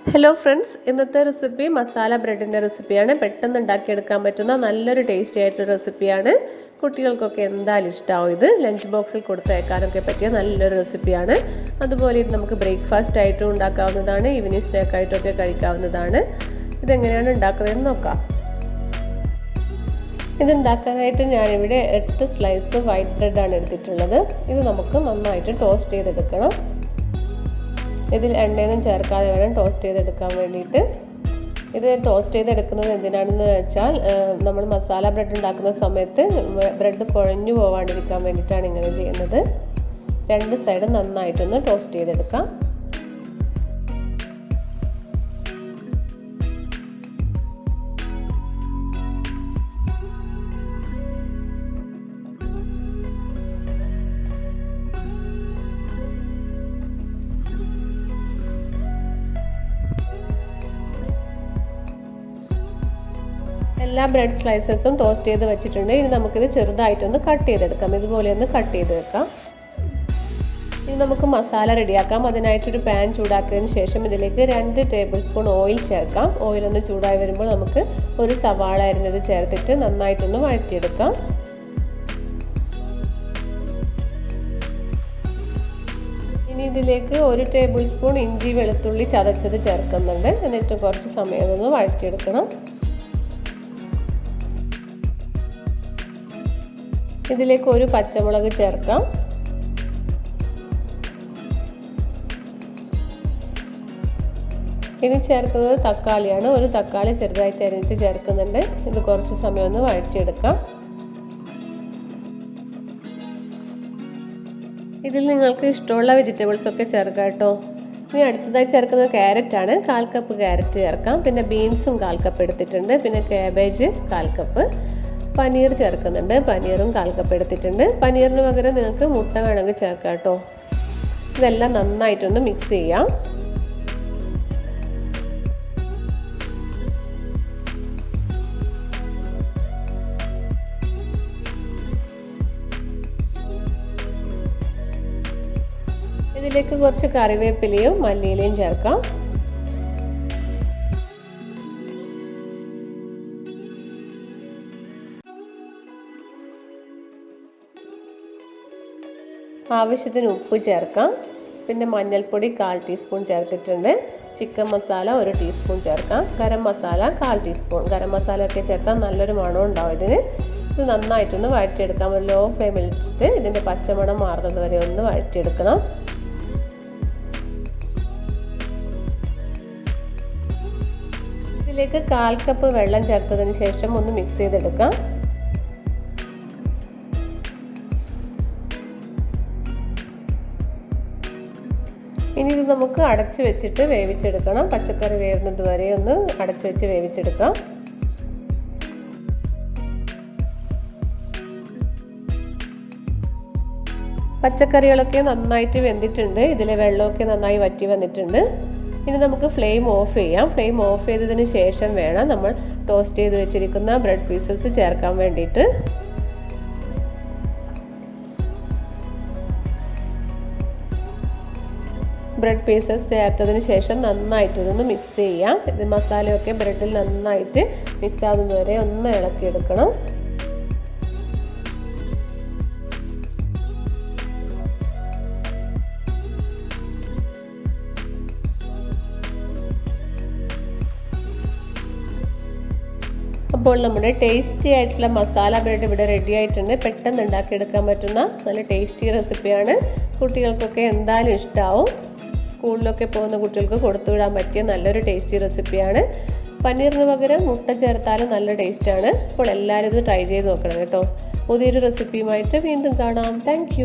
Hello friends, ഇന്നത്തെ recipe masala ബ്രെഡിൻ്റെ റെസിപ്പിയാണ്. പെട്ടെന്ന് ഉണ്ടാക്കിയെടുക്കാൻ പറ്റുന്ന നല്ലൊരു ടേസ്റ്റി ആയിട്ടുള്ള റെസിപ്പിയാണ്. കുട്ടികൾക്കൊക്കെ എന്തായാലും ഇഷ്ടമാവും. ഇത് ലഞ്ച് ബോക്സിൽ കൊടുത്തയക്കാനൊക്കെ പറ്റിയ നല്ലൊരു റെസിപ്പിയാണ്. അതുപോലെ ഇത് നമുക്ക് ബ്രേക്ക്ഫാസ്റ്റ് ആയിട്ടും ഉണ്ടാക്കാവുന്നതാണ്, ഈവനിങ് സ്നാക്കായിട്ടൊക്കെ കഴിക്കാവുന്നതാണ്. ഇതെങ്ങനെയാണ് ഉണ്ടാക്കുന്നതെന്ന് നോക്കാം. ഇതുണ്ടാക്കാനായിട്ട് ഞാനിവിടെ 8 സ്ലൈസ് വൈറ്റ് ബ്രെഡാണ് എടുത്തിട്ടുള്ളത്. ഇത് നമുക്ക് നന്നായിട്ട് ടോസ്റ്റ് ചെയ്തെടുക്കണം. ഇതിൽ എണ്ണയൊന്നും ചേർക്കാതെ വേണം ടോസ്റ്റ് ചെയ്തെടുക്കാൻ വേണ്ടിയിട്ട്. ഇത് ടോസ്റ്റ് ചെയ്തെടുക്കുന്നത് എന്തിനാണെന്ന് വെച്ചാൽ നമ്മൾ മസാല ബ്രെഡ് ഉണ്ടാക്കുന്ന സമയത്ത് ബ്രെഡ് കുഴഞ്ഞു പോകാണ്ടിരിക്കാൻ വേണ്ടിയിട്ടാണ് ഇങ്ങനെ ചെയ്യുന്നത്. 2 സൈഡും നന്നായിട്ടൊന്ന് ടോസ്റ്റ് ചെയ്തെടുക്കാം. എല്ലാ ബ്രെഡ് സ്ലൈസസും ടോസ്റ്റ് ചെയ്ത് വെച്ചിട്ടുണ്ട്. ഇനി നമുക്കിത് ചെറുതായിട്ടൊന്ന് കട്ട് ചെയ്തെടുക്കാം. ഇതുപോലെ ഒന്ന് കട്ട് ചെയ്ത് വെക്കാം. ഇനി നമുക്ക് മസാല റെഡിയാക്കാം. അതിനായിട്ടൊരു പാൻ ചൂടാക്കിയതിന് ശേഷം ഇതിലേക്ക് 2 ടേബിൾ സ്പൂൺ ഓയിൽ ചേർക്കാം. ഓയിലൊന്ന് ചൂടായി വരുമ്പോൾ നമുക്ക് ഒരു സവാള അരിഞ്ഞത് ചേർത്തിട്ട് നന്നായിട്ടൊന്ന് വഴറ്റിയെടുക്കാം. ഇനി ഇതിലേക്ക് 1 ടേബിൾ സ്പൂൺ ഇഞ്ചി വെളുത്തുള്ളി ചതച്ചത് ചേർക്കുന്നുണ്ട്. എന്നിട്ട് കുറച്ച് സമയം ഒന്ന് വഴറ്റിയെടുക്കണം. ഇതിലേക്ക് 1 പച്ചമുളക് ചേർക്കാം. ഇനി ചേർക്കുന്നത് തക്കാളിയാണ്. 1 തക്കാളി ചെറുതായിട്ട് അരിഞ്ഞിട്ട് ചേർക്കുന്നുണ്ട്. ഇത് കുറച്ച് സമയം ഒന്ന് വഴറ്റിയെടുക്കാം. ഇതിൽ നിങ്ങൾക്ക് ഇഷ്ടമുള്ള വെജിറ്റബിൾസ് ഒക്കെ ചേർക്കാം കേട്ടോ. ഇനി അടുത്തതായി ചേർക്കുന്നത് ക്യാരറ്റാണ്. 1/4 കപ്പ് ക്യാരറ്റ് ചേർക്കാം. പിന്നെ ബീൻസും 1/4 കപ്പ് എടുത്തിട്ടുണ്ട്. പിന്നെ കാബേജ് 1/4 കപ്പ്. പനീർ ചേർക്കുന്നുണ്ട്. പനീറും 1/4 കപ്പ് എടുത്തിട്ടുണ്ട്. പനീറിന് പകരം നിങ്ങൾക്ക് മുട്ട വേണമെങ്കിൽ ചേർക്കാം കേട്ടോ. ഇതെല്ലാം നന്നായിട്ടൊന്ന് മിക്സ് ചെയ്യാം. ഇതിലേക്ക് കുറച്ച് കറിവേപ്പിലയും മല്ലിയിലയും ചേർക്കാം. ആവശ്യത്തിന് ഉപ്പ് ചേർക്കാം. പിന്നെ മഞ്ഞൾപ്പൊടി 1/4 ടീസ്പൂൺ ചേർത്തിട്ടുണ്ട്. ചിക്കൻ മസാല 1 ടീസ്പൂൺ ചേർക്കാം. ഗരം മസാല 1/4 ടീസ്പൂൺ. ഗരം മസാല ഒക്കെ ചേർത്താൽ നല്ലൊരു മണം ഉണ്ടാവും ഇതിന്. ഇത് നന്നായിട്ടൊന്ന് വഴറ്റിയെടുക്കാം. ഒരു ലോ ഫ്ലെയിമിൽ ഇട്ടിട്ട് ഇതിൻ്റെ പച്ചമണം മാറുന്നത് വരെ ഒന്ന് വഴറ്റിയെടുക്കണം. ഇതിലേക്ക് 1/4 കപ്പ് വെള്ളം ചേർത്തതിന് ശേഷം ഒന്ന് മിക്സ് ചെയ്തെടുക്കാം. ഇനി ഇത് നമുക്ക് അടച്ചു വെച്ചിട്ട് വേവിച്ചെടുക്കണം. പച്ചക്കറി വേവുന്നത് വരെ ഒന്ന് അടച്ചു വെച്ച് വേവിച്ചെടുക്കാം. പച്ചക്കറികളൊക്കെ നന്നായിട്ട് വെന്തിട്ടുണ്ട്. ഇതിലെ വെള്ളമൊക്കെ നന്നായി വറ്റി വന്നിട്ടുണ്ട്. ഇനി നമുക്ക് ഫ്ലെയിം ഓഫ് ചെയ്യാം. ഫ്ലെയിം ഓഫ് ചെയ്തതിന് ശേഷം വേണം നമ്മൾ ടോസ്റ്റ് ചെയ്ത് വെച്ചിരിക്കുന്ന ബ്രെഡ് പീസസ് ചേർക്കാൻ വേണ്ടിയിട്ട്. ബ്രെഡ് പീസസ് ചേർത്തതിന് ശേഷം നന്നായിട്ട് ഇതൊന്ന് മിക്സ് ചെയ്യാം. ഇത് മസാലയൊക്കെ ബ്രെഡിൽ നന്നായിട്ട് മിക്സ് ആവുന്നത് വരെ ഒന്ന് ഇളക്കിയെടുക്കണം. അപ്പോൾ നമ്മുടെ ടേസ്റ്റി ആയിട്ടുള്ള മസാല ബ്രെഡ് ഇവിടെ റെഡി ആയിട്ടുണ്ട്. പെട്ടെന്ന് ഉണ്ടാക്കിയെടുക്കാൻ പറ്റുന്ന നല്ല ടേസ്റ്റി റെസിപ്പിയാണ്. കുട്ടികൾക്കൊക്കെ എന്തായാലും ഇഷ്ടമാവും. സ്കൂളിലൊക്കെ പോകുന്ന കുട്ടികൾക്ക് കൊടുത്തുവിടാൻ പറ്റിയ നല്ലൊരു ടേസ്റ്റി റെസിപ്പിയാണ്. പനീറിന് പകരം മുട്ട ചേർത്താലും നല്ല ടേസ്റ്റാണ്. അപ്പോൾ എല്ലാവരും ഇത് ട്രൈ ചെയ്ത് നോക്കണം കേട്ടോ. പുതിയൊരു റെസിപ്പിയുമായിട്ട് വീണ്ടും കാണാം. താങ്ക്